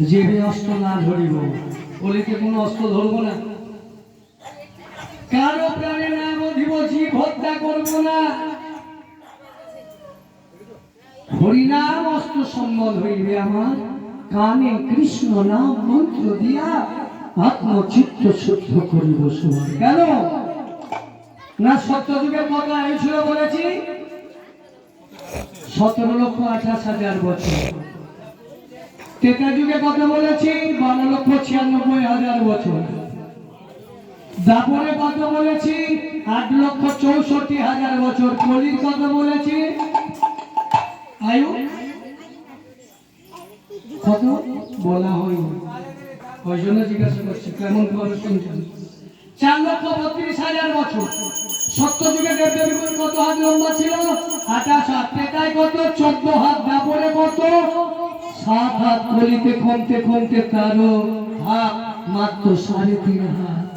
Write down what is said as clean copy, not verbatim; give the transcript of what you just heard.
জীবে অস্ত্র না ধরিব, বলিতে কোনো অস্ত্র ধরবো না, কারো প্রাণে না বধিব, জীব হত্যা করবো না, হরিনাম অস্ত্র সম্বল হইবে আমার, কানে কৃষ্ণ নাম মন্ত্র দিয়া আত্মচিত্ত শুদ্ধ করিব সবার। কেন না সত্যযুগের কথা এই ছিল বলেছি 17,28,000 বছর, ত্রেতা যুগে কথা বলেছি 12,96,000 বছর, দাপরে কথা বলেছি 8,64,000 বছর, কলির কথা বলেছি আয়ু কত বলা হয়নি, ওই জন্য জিজ্ঞাসা করছি কেমন ভাবে শুনছেন। 4,32,000 বছর। সত্যযুগে দেবদেবীর কত হাত লম্বা ছিল? 28 হাত। ত্রেতায় কত? 14 হাত। দাপরে কত? 7 হাত। কলিতে কমতে কমতে 13 হাত, মাত্র 3.5 হাত।